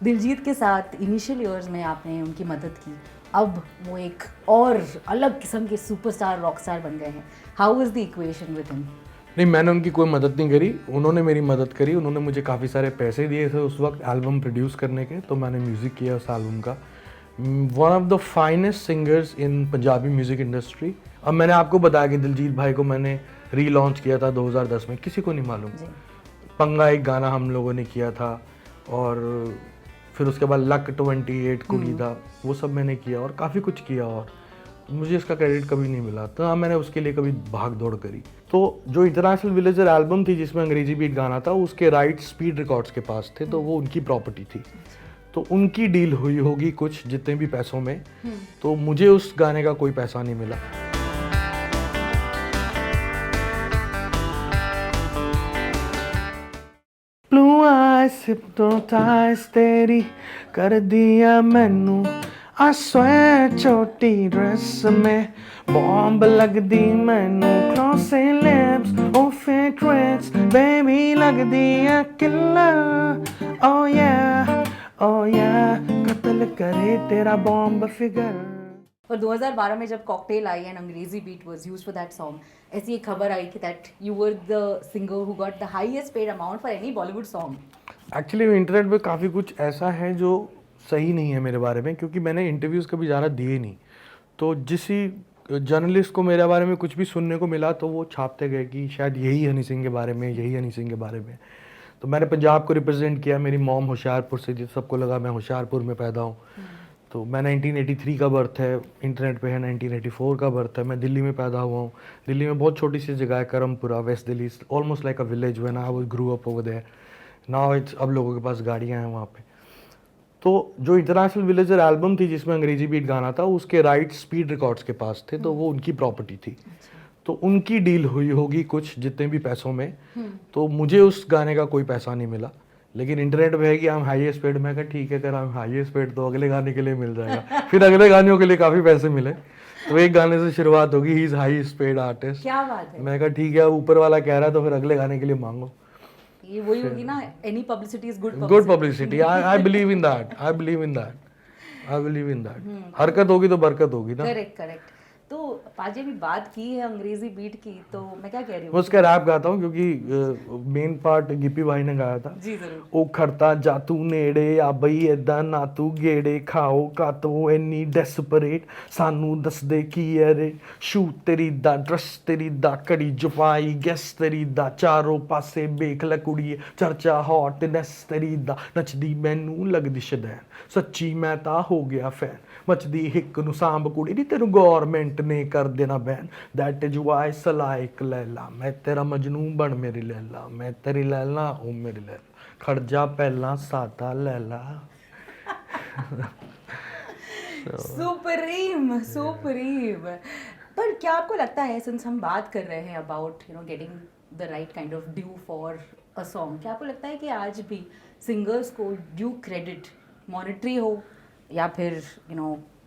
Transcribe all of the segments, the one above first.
दिलजीत के साथ initial years में आपने उनकी मदद की, अब वो एक और अलग किस्म के सुपरस्टार रॉकस्टार बन गए हैं। How is the equation with him? नहीं, मैंने उनकी कोई मदद नहीं करी, उन्होंने मेरी मदद करी। उन्होंने मुझे काफ़ी सारे पैसे दिए थे उस वक्त एल्बम प्रोड्यूस करने के, तो मैंने म्यूज़िक किया उस एल्बम का। One of the finest singers in Punjabi music industry. अब मैंने आपको बताया कि दिलजीत भाई को मैंने रीलॉन्च किया था 2010 में, किसी को नहीं मालूम। पंगा एक गाना हम लोगों ने किया था, और फिर उसके बाद लक 28 कुड़ी था, वो सब मैंने किया और काफ़ी कुछ किया, और मुझे इसका क्रेडिट कभी नहीं मिला। तो हाँ, मैंने उसके लिए कभी भाग दौड़ करी। तो जो इंटरनेशनल विलेजर एल्बम थी जिसमें अंग्रेजी बीट गाना था, उसके राइट स्पीड रिकॉर्ड्स के पास थे, तो वो उनकी प्रॉपर्टी थी। तो उनकी डील हुई होगी कुछ जितने भी पैसों में, तो मुझे उस गाने का कोई पैसा नहीं मिला। Blue eyes hypnotize तेरी कर दिया मैनू, I swear छोटी ड्रेस में बॉम्ब लग दी मैनू, glossy lips oh fake reds baby लग दिया किलर, oh yeah कत्ल करे तेरा बॉम्ब फिगर। और 2012 में जब कॉकटेल आई and Angrezi beat was used for that song, ऐसी एक खबर आई कि that you were the singer who got the highest paid amount for any Bollywood song. Actually internet पे काफ़ी कुछ ऐसा है जो सही नहीं है मेरे बारे में, क्योंकि मैंने इंटरव्यूज़ कभी ज़्यादा दिए नहीं। तो जिसी जर्नलिस्ट को मेरे बारे में कुछ भी सुनने को मिला तो वो छापते गए कि शायद यही हनी सिंह के बारे में, यही हनी सिंह के बारे में। तो मैंने पंजाब को रिप्रेजेंट किया। मेरी मॉम होशियारपुर से, जिस सबको लगा मैं होशियारपुर में पैदा हूँ। तो मैं 1983 का बर्थ है, इंटरनेट पे है 1984 का बर्थ है। मैं दिल्ली में पैदा हुआ हूँ। दिल्ली में बहुत छोटी सी जगह है Karampura, west Delhi, almost like a village when I grew up over there. Now it's, अब लोगों के पास गाड़ियाँ हैं वहाँ पे। तो जो इंटरनेशनल विलेजर एल्बम थी जिसमें अंग्रेजी बीट गाना था, उसके राइट स्पीड रिकॉर्ड्स के पास थे, तो वो उनकी प्रॉपर्टी थी। तो उनकी डील हुई होगी कुछ जितने भी पैसों में, तो मुझे उस गाने का कोई पैसा नहीं मिला। लेकिन इंटरनेट पे है कि हम हाईएस्ट पेड, मैं कहा ठीक है, अगर हम हाईएस्ट पेड तो अगले गाने के लिए मिल जाएगा। फिर अगले गानों के लिए काफ़ी पैसे मिले। तो एक गाने से शुरुआत होगी, he is highest paid artist. क्या बात है। मैं कहा ठीक है, अब ऊपर वाला कह रहा है तो फिर अगले गाने के लिए मांगो। ये वही होगी ना, any publicity is good good publicity. I believe in that, I believe in that, I believe in that. हरकत होगी तो बरकत होगी ना। Correct correct. तो पाजी अभी बात की है अंग्रेजी बीट की, तो मैं क्या कह रही हूँ, मैं उसका रैप गाता हूँ क्योंकि मेन पार्ट गिप्पी भाई ने गाया था। जी जरूर। ओ खड़ता जा तू नेड़े आ बई एदा ना तू गेड़े खाओ का तो इन्नी डेस्परेट सानू दस दे की है रे, शू तेरी दा ड्रेस तेरी दा कड़ी जुपाई गैस तेरी दा चारों पासे बेख ल कुड़िए चर्चा हॉटनेस तेरी दा नचदी मैनू लगदी शदैन सच्ची मैं ता हो गया फैन मचदी हिक नु सांभ कुड़ी नी तेनू गवर्नमेंट ने कर देना बैन दैट इज वाई सलाइक लैला मैं तेरा मजनू बन मेरी लैला मैं तेरी लैला ओ मेरी लैला खड़ जा पहला सादा लैला। Supreme supreme. पर क्या आपको लगता है, सिंस हम बात कर रहे हैं about getting the right kind of due for a song, क्या आपको लगता है कि आज भी सिंगर्स को ड्यू क्रेडिट, मॉनेटरी हो या फिर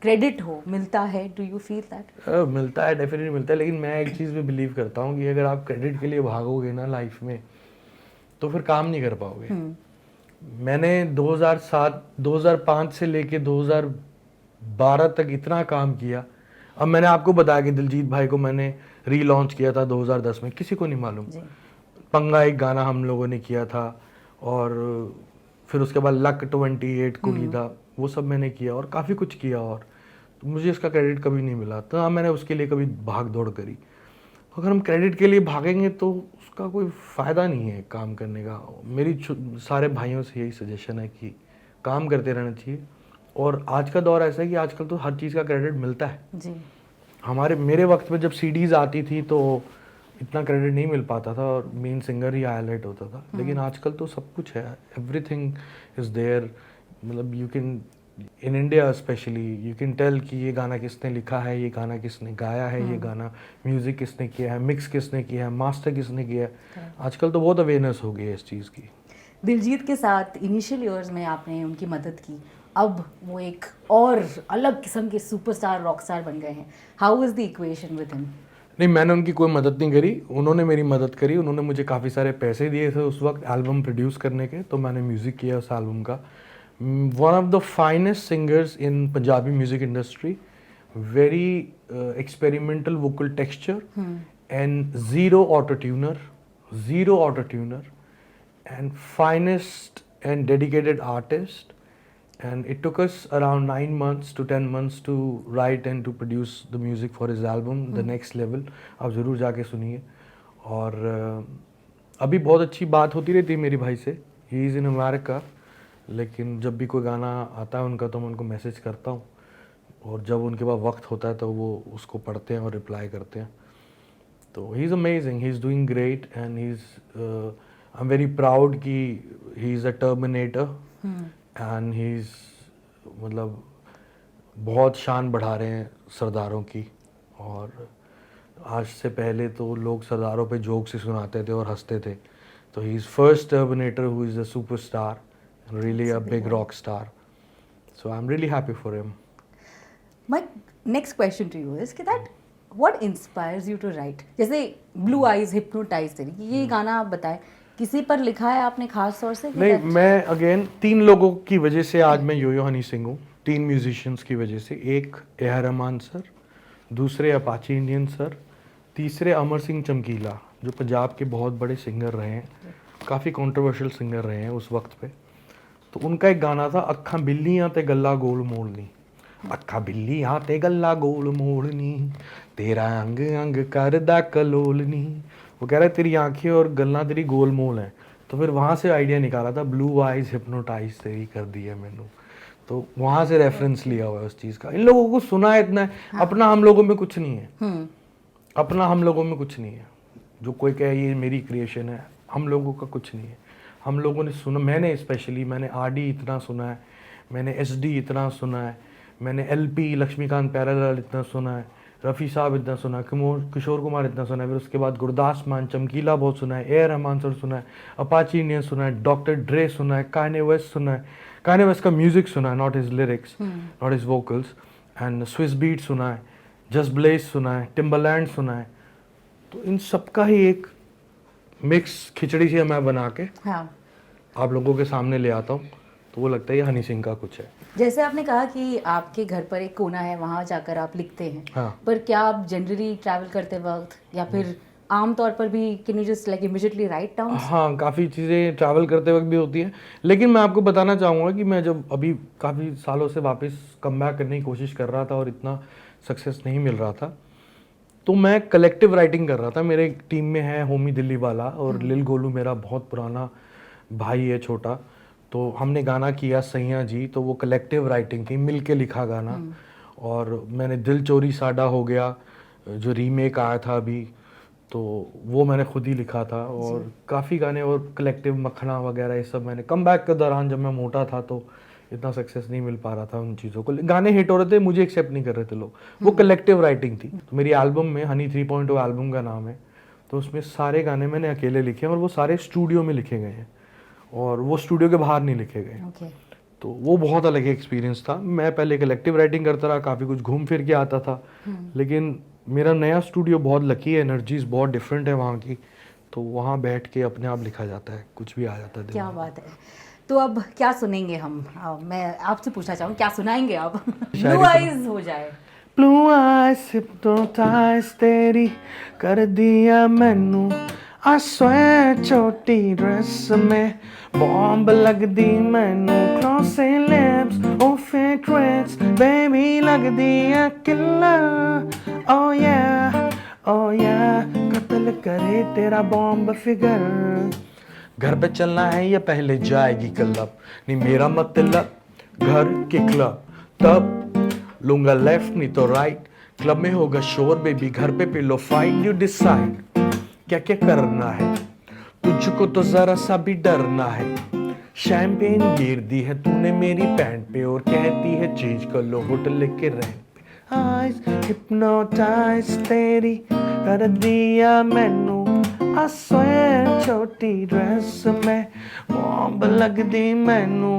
क्रेडिट हो, मिलता है? Do you feel that? मिलता है, डेफिनेटली मिलता है। लेकिन मैं एक चीज़ में बिलीव करता हूँ कि अगर आप क्रेडिट के लिए भागोगे ना लाइफ में तो फिर काम नहीं कर पाओगे। मैंने 2005 से लेके 2012 तक इतना काम किया। अब मैंने आपको बताया कि दिलजीत भाई को मैंने रीलॉन्च किया था 2010 में, किसी को नहीं मालूम। पंगा एक गाना हम लोगों ने किया था, और फिर उसके बाद लक 28 कुड़ी था, वो सब मैंने किया और काफ़ी कुछ किया, और तो मुझे इसका क्रेडिट कभी नहीं मिला। तो हाँ, मैंने उसके लिए कभी भाग दौड़ करी। अगर हम क्रेडिट के लिए भागेंगे तो उसका कोई फ़ायदा नहीं है काम करने का। मेरी सारे भाइयों से यही सजेशन है कि काम करते रहना चाहिए। और आज का दौर ऐसा है कि आजकल तो हर चीज़ का क्रेडिट मिलता है जी। मेरे वक्त में जब सीडीज़ आती थी तो इतना क्रेडिट नहीं मिल पाता था और मेन सिंगर ही हाईलाइट होता था। लेकिन आजकल तो सब कुछ है, एवरीथिंग इज़ देयर। मतलब you can, in India specially, you can tell कि ये गाना किसने लिखा है, ये गाना किसने गाया है, ये गाना म्यूज़िक किसने किया है, मिक्स किसने किया है, मास्टर किसने किया है। आजकल तो बहुत अवेयरनेस हो गई है इस चीज़ की। दिलजीत के साथ इनिशियल ईयर्स में आपने उनकी मदद की, अब वो एक और अलग किस्म के सुपरस्टार रॉकस्टार बन गए हैं। How is the equation with him? नहीं, मैंने उनकी कोई मदद नहीं करी, उन्होंने मेरी मदद करी। उन्होंने मुझे काफ़ी सारे पैसे दिए थे उस वक्त एल्बम प्रोड्यूस करने के, तो मैंने म्यूज़िक किया उस एल्बम का। one of the finest singers in Punjabi music industry, very experimental vocal texture, and zero auto-tuner, and finest and dedicated artist. And it took us around 9 months to 10 months to write and to produce the music for his album, The Next Level. आप ज़रूर जाके सुनिए. और अभी बहुत अच्छी बात होती रहती है मेरी भाई से. ही इज़ इन अमेरिका, लेकिन जब भी कोई गाना आता है उनका तो मैं उनको मैसेज करता हूँ, और जब उनके पास वक्त होता है तो वो उसको पढ़ते हैं और रिप्लाई करते हैं. तो he is amazing, he is doing great, and he is I am very proud कि he is a terminator, and he is मतलब बहुत शान बढ़ा रहे हैं सरदारों की. और आज से पहले तो लोग सरदारों पे जोक से सुनाते थे और हंसते थे. तो he is first terminator who is a superstar, really a big rock star. So I am really happy for him. My next question to you is कि that what inspires you to write? जैसे Blue Eyes Hypnotize तेरी ये गाना आप बताएं, किसी पर लिखा है आपने खास तौर से? नहीं, मैं अगेन 3 लोगों की वजह से आज मैं यो-यो हनी सिंह हूँ. 3 म्यूजिशियंस की वजह से. एक ए.आर. रहमान सर, दूसरे अपाची इंडियन सर, तीसरे अमर सिंह चमकीला, जो पंजाब के बहुत बड़े सिंगर रहे हैं, काफ़ी कंट्रोवर्शियल सिंगर रहे हैं उस वक्त पे. तो उनका एक गाना था, अक्खां बिल्लियां ते गल्ला गोल मोड़नी. अक्खां बिल्लियां ते गल्ला गोल मोड़नी, तेरा अंग अंग करदा कलोलनी. वो कह रहा है तेरी आंखें और गल्ला तेरी गोल मोल हैं. तो फिर वहाँ से आइडिया निकाला था, ब्लू आइज हिप्नोटाइज तेरी कर दी है मैनू. तो वहाँ से रेफरेंस लिया हुआ है उस चीज़ का. इन लोगों को सुना है इतना है. अपना हम लोगों में कुछ नहीं है. अपना हम लोगों में कुछ नहीं है. जो कोई कहे ये मेरी क्रिएशन है, हम लोगों का कुछ नहीं है. हम लोगों ने सुना, मैंने स्पेशली मैंने आर.डी इतना सुना है, मैंने एस.डी इतना सुना है, मैंने एल.पी लक्ष्मीकांत प्यारेलाल इतना सुना है, रफ़ी साहब इतना सुना है, किशोर कुमार इतना सुना है, फिर उसके बाद गुरदास मान, चमकीला बहुत सुना है, ए.आर. रहमान सर सुना है, अपाची इंडियन सुना है, डॉक्टर ड्रे सुना है, कान्ये वेस्ट सुना है. कान्ये वेस्ट का म्यूजिक सुना है, not his lyrics, not his vocals. And Swiss beat सुना है, जस्ट ब्लेज सुना है, टिम्बरलैंड सुना है. तो इन सब का ही एक मिक्स खिचड़ी से मैं बना के आप लोगों के सामने ले आता हूँ. तो वो लगता है ये हनी सिंह का कुछ है. जैसे आपने कहा कि आपके घर पर एक कोना है, वहाँ जाकर आप लिखते हैं. हाँ. पर क्या आप जनरली ट्रैवल करते वक्त या फिर आम तौर पर भी can you just like immediately write down? हाँ, काफ़ी चीज़ें ट्रैवल करते वक्त भी होती हैं. लेकिन मैं आपको बताना चाहूँगा कि मैं जब अभी काफ़ी सालों से वापस कम बैक करने की कोशिश कर रहा था और इतना सक्सेस नहीं मिल रहा था, तो मैं कलेक्टिव राइटिंग कर रहा था. मेरे एक टीम में है होमी दिल्ली वाला, और लिल गोलू मेरा बहुत पुराना भाई है छोटा. तो हमने गाना किया सैया जी, तो वो कलेक्टिव राइटिंग थी, मिल के लिखा गाना. और मैंने दिल चोरी साडा हो गया जो रीमेक आया था अभी, तो वो मैंने खुद ही लिखा था. और काफ़ी गाने और कलेक्टिव मखना वगैरह ये सब मैंने कम बैक के दौरान, जब मैं मोटा था तो इतना सक्सेस नहीं मिल पा रहा था उन चीज़ों को. गाने हिट हो रहे थे, मुझे एक्सेप्ट नहीं कर रहे थे लोग. वो कलेक्टिव राइटिंग थी. तो मेरी एल्बम में हनी 3.0 एल्बम का नाम है, तो उसमें सारे गाने मैंने अकेले लिखे हैं, और वो सारे स्टूडियो में लिखे गए हैं, और वो स्टूडियो के बाहर नहीं लिखे गए. तो वो बहुत अलग एक्सपीरियंस था. मैं पहले कलेक्टिव राइटिंग करता रहा, काफ़ी कुछ घूम फिर के आता था. लेकिन मेरा नया स्टूडियो बहुत लकी है, एनर्जीज बहुत डिफरेंट है वहाँ की. तो वहाँ बैठ के अपने आप लिखा जाता है, कुछ भी आ जाता है. क्या बात है. तो अब क्या सुनेंगे हम? मैं आपसे पूछना चाहूँ, क्या सुनाएंगे आप? ब्लू आइज हो जाए. ब्लू आइज हिप्नोटाइज तेरी कर दिया मैनू. I swear छोटी ड्रेस में बॉम्ब लग दी मैनू. Glossy lips, oh fake reds, baby लग दिया killer. Oh yeah, oh yeah, कत्ल करे तेरा बॉम्ब फिगर. घर पे चलना है या पहले जाएगी क्लब? नहीं मेरा मतलब घर के क्लब. तब लूंगा लेफ्ट नहीं तो राइट. क्लब में होगा शोर बेबी, घर पे पिलो फाइट. यू डिसाइड क्या क्या करना है, तुझको तो जरा सा भी डरना है. शैंपेन गिर दी है तूने मेरी पैंट पे, और कहती है चेंज कर लो होटल के रेंट पे. आइज हिप्नोटाइज तेरी कर दिया मैनू. I swear छोटी ड्रेस में बॉम्ब लग दी मैनू.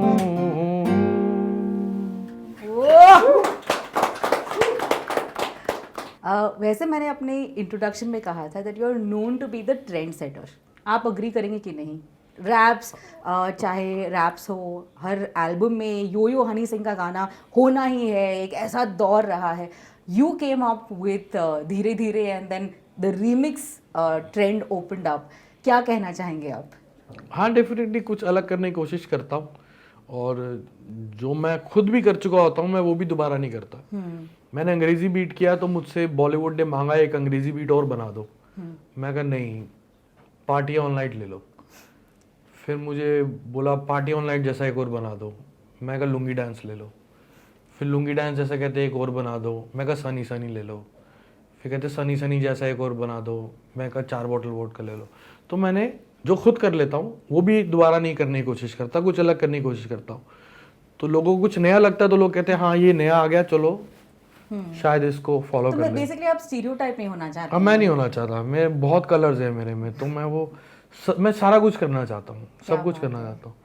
वैसे मैंने अपने इंट्रोडक्शन में कहा था that you are known to be the trend setter. आप अग्री करेंगे कि नहीं? रैप्स, चाहे रैप्स हो, हर एल्बम में यो यो हनी सिंह का गाना होना ही है, एक ऐसा दौर रहा है. यू केम अप विथ धीरे धीरे and then the remix trend opened up. क्या कहना चाहेंगे आप? हाँ, डेफिनेटली कुछ अलग करने की कोशिश करता हूँ, और जो मैं खुद भी कर चुका होता हूँ मैं वो भी दोबारा नहीं करता. मैंने अंग्रेजी बीट किया तो मुझसे बॉलीवुड ने मांगा एक अंग्रेजी बीट और बना दो. मैं कहा नहीं, पार्टी ऑन नाइट ले लो. फिर मुझे बोला पार्टी ऑन नाइट जैसा एक और बना दो. मैं कहा लुंगी डांस ले लो. फिर लुंगी डांस जैसा कहते एक और बना दो. मैं कहा सनी सनी ले लो. फिर कहते सनी सनी जैसा एक और बना दो. मैं कहा 4 बॉटल वोडका ले लो. तो मैंने जो खुद कर लेता हूँ वो भी दोबारा नहीं करने की कोशिश करता, कुछ अलग करने की कोशिश करता हूँ. तो लोगों को कुछ नया लगता है तो लोग कहते हैं हाँ ये नया आ गया, चलो शायद इसको फॉलो तो कर लें. बेसिकली आप स्टीरियोटाइप नहीं होना चाहते? अब मैं नहीं होना चाहता. मैं बहुत कलर्स है मेरे में, तो मैं सारा कुछ करना चाहता हूँ, सब कुछ करना चाहता हूँ.